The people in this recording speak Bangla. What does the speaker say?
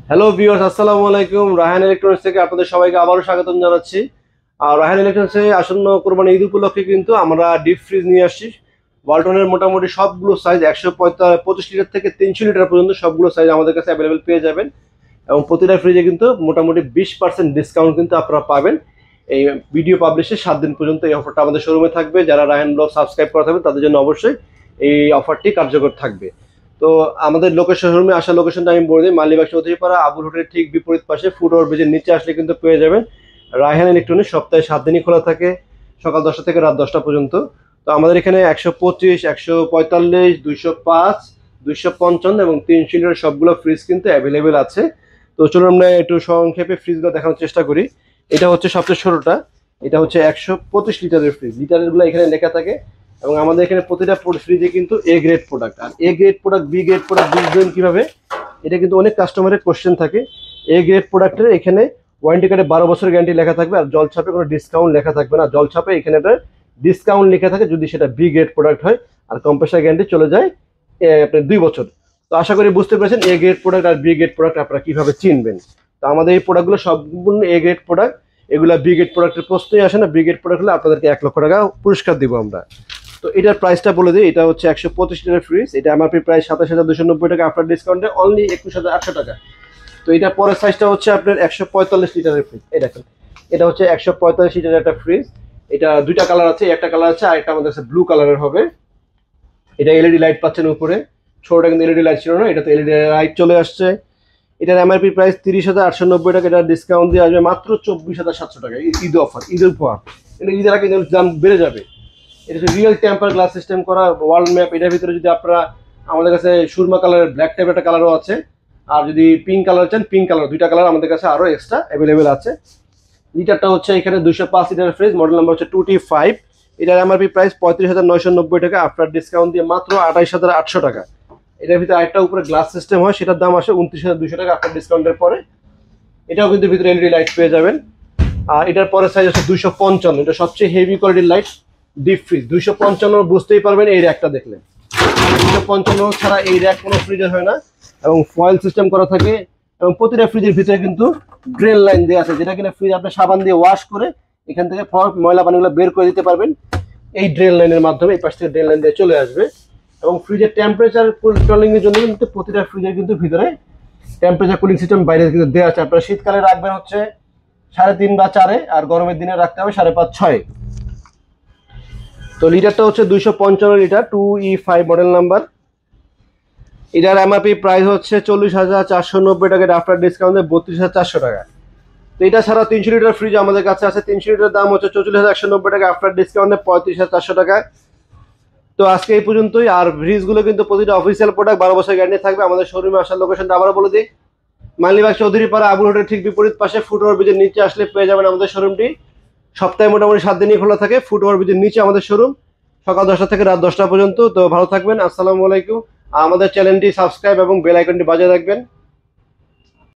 হ্যালো ভিউয়ার্স, আসসালামু আলাইকুম। রায়হান ইলেকট্রনিক্স থেকে আপনাদের সবাইকে আবারও স্বাগতম জানাচ্ছি। আর রায়হান ইলেকট্রনিক্সে আসন্ন কোরবানি ঈদ উপলক্ষে কিন্তু আমরা ডিপ ফ্রিজ নিয়ে আসছি। ওয়ালটনের মোটামুটি সবগুলো সাইজ 125 লিটার থেকে 300 লিটার পর্যন্ত সবগুলো সাইজ আমাদের কাছে অ্যাভেলেবেল পেয়ে যাবেন। এবং প্রতিটা ফ্রিজে কিন্তু মোটামুটি 20% ডিসকাউন্ট কিন্তু আপনারা পাবেন। এই ভিডিও পাবলিশের 7 দিন পর্যন্ত এই অফারটা আমাদের শোরুমে থাকবে। যারা রায়হান ব্লগ সাবস্ক্রাইব করা থাকবে তাদের জন্য অবশ্যই এই অফারটি কার্যকর থাকবে। তো আমাদের শোরুমে আসার লোকেশনটা আমি বলে দিই। মালিবাগ চৌধুরীপাড়া আবুল হোটেলের ঠিক বিপরীত পাশে ফুট ওভার ব্রিজের নিচে আসলে কিন্তু পেয়ে যাবেন রায়হান ইলেকট্রনিক্স। সপ্তাহে 7 দিনই খোলা থাকে, সকাল 10টা থেকে রাত 10টা পর্যন্ত। তো আমাদের এখানে 125, 145, 205, 255 এবং 300 লিটার সবগুলো ফ্রিজ কিন্তু অ্যাভেলেবেল আছে। তো চলুন আমরা একটু সংক্ষেপে ফ্রিজগুলো দেখানোর চেষ্টা করি। এটা হচ্ছে সবচেয়ে ছোটটা, এটা হচ্ছে 125 লিটারের ফ্রিজ। লিটারেরগুলো এখানে লেখা থাকে এবং আমাদের এখানে প্রতিটা ফ্রিজে কিন্তু এ গ্রেড প্রোডাক্ট। আর A grade product, B grade product বুঝবেন কিভাবে, এটা কিন্তু অনেক কাস্টমারের কোশ্চেন থাকে। এ গ্রেড প্রোডাক্টের এখানে ওয়ারেন্টি কার্ডে 12 বছরের গ্যারান্টি লেখা থাকবে, আর জল ছাপে কোনো ডিসকাউন্ট লেখা থাকবে না। জল ছাপে এখানে একটা ডিসকাউন্ট লেখা থাকে যদি সেটা বি গ্রেড প্রোডাক্ট হয়, আর কম্প্রেসার গ্যারান্টি চলে যায় আপনার 2 বছর। তো আশা করি বুঝতে পেরেছেন এ গ্রেড প্রোডাক্ট আর বি গ্রেড প্রোডাক্ট আপনারা কিভাবে চিনবেন। তো আমাদের এই প্রোডাক্টগুলো সম্পূর্ণ এ গ্রেড প্রোডাক্ট, এগুলা বি গ্রেড প্রোডাক্টের প্রশ্নই আসে না। বি গ্রেড প্রোডাক্ট হলে আপনাদেরকে 1 লক্ষ টাকা পুরস্কার দিব আমরা। তো এটার প্রাইসটা বলে দিই, এটা হচ্ছে 125 লিটার ফ্রিজ। এটা এমআরপি প্রাইস 27,290 টাকা, আফটার ডিসকাউন্টে অনলি 21,800 টাকা। তো এটা পরের সাইজটা হচ্ছে আপনার 145 লিটারের ফ্রিজ। এই দেখেন, এটা হচ্ছে 145 লিটারের একটা ফ্রিজ। এটা দুইটা কালার আছে, একটা কালার আছে আর একটা আমাদের কাছে ব্লু কালারের হবে। এটা এলইডি লাইট পাচ্ছেন উপরে, ছোটটা কিন্তু এলইডি লাইট ছিল না, এটা তো এলইডি লাইট চলে আসছে। এটার এমআরপি প্রাইস 30,890 টাকা, এটা ডিসকাউন্ট দিয়ে আসবে মাত্র 24,700 টাকা। ঈদ অফার, ঈদের উপহার। এটা ঈদের আগে দাম বেড়ে যাবে। এটা হচ্ছে রিয়েল টেম্পার গ্লাস সিস্টেম করা ওয়ার্ল্ড ম্যাপ। এটার ভিতরে যদি আপনারা, আমাদের কাছে সুরমা কালারের ব্ল্যাক টাইপের একটা কালারও আছে, আর যদি পিঙ্ক কালার চান পিঙ্ক কালার, দুইটা কালার আমাদের কাছে আরো এক্সট্রা অ্যাভেলেবেল আছে। লিটারটা হচ্ছে এখানে 205 লিটার ফ্রিজ, মডেল নাম্বার হচ্ছে 2T5। এটার এমআরপি প্রাইস 35,990 টাকা, আফটার ডিসকাউন্ট দিয়ে মাত্র 28,800 টাকা। এটার ভিতরে আরেকটা উপরে গ্লাস সিস্টেম হয়, সেটার দাম আসে 29,200 টাকা আফটার ডিসকাউন্টের পরে। এটাও কিন্তু ভিতরে এলইডি লাইট পেয়ে যাবেন। আর এটার পরের সাইজ হচ্ছে 255, এটা সবচেয়ে হেভি কোয়ালিটির লাইট ডিপ ফ্রিজ। 255 বুঝতেই পারবেন এই র্যাকটা দেখলে। 255 ছাড়া এই র্যাক কোনো ফ্রিজে হয় না, এবং ফয়েল সিস্টেম করা থাকে। এবং প্রতিটা ফ্রিজের ভিতরে কিন্তু ড্রেন লাইন দেওয়া আছে, যেটা কিনা ফ্রিজ আপনি সাবান দিয়ে ওয়াশ করে এখান থেকে ময়লা পানিগুলো বের করে দিতে পারবেন এই ড্রেন লাইনের মাধ্যমে। এই পাশ থেকে ড্রেন লাইন দিয়ে চলে আসবে। এবং ফ্রিজের টেম্পারেচার কন্ট্রোলিং এর জন্য কিন্তু প্রতিটা ফ্রিজের কিন্তু ভিতরে টেম্পারেচার কুলিং সিস্টেম বাইরে কিন্তু দেওয়া আছে। আপনারা শীতকালে রাখবেন হচ্ছে 3.5 বা 4, আর গরমের দিনে রাখতে হবে 5.5, 6। তো লিটারটা হচ্ছে 255 লিটার, 2E5 মডেল নাম্বার। এটার এমআরপি প্রাইস হচ্ছে 40,490 টাকা, আফটার ডিসকাউন্টে 32,400 টাকা। তো এটা ছাড়া 300 লিটার ফ্রিজ আমাদের কাছে আছে। 300 লিটার দাম হচ্ছে 44,190 টাকা, আফটার ডিসকাউন্টে 35,400 টাকা। তো আজকে এই পর্যন্তই। আর ফ্রিজগুলো কিন্তু প্রতিটা অফিসিয়াল প্রোডাক্ট 12 বছর গ্যারান্টি থাকবে। আমাদের শোরুমে আসার লোকেশনটা আবারও বলে দিই, মালিবাগ চৌধুরীপাড়া আবুল হোটেলের ঠিক বিপরীত পাশে ফুট ওভার ব্রিজের নিচে আসলে পেয়ে যাবেন আমাদের শোরুমটি। সপ্তাহে মোটামুটি 7 দিনই খোলা থাকে। ফুট ওভার ব্রিজের নিচে আমাদের শোরুম, সকাল 10টা থেকে রাত 10টা পর্যন্ত। তো ভালো থাকবেন, আসসালামু আলাইকুম। আর আমাদের চ্যানেলটি সাবস্ক্রাইব এবং বেল আইকনটি বাজিয়ে রাখবেন।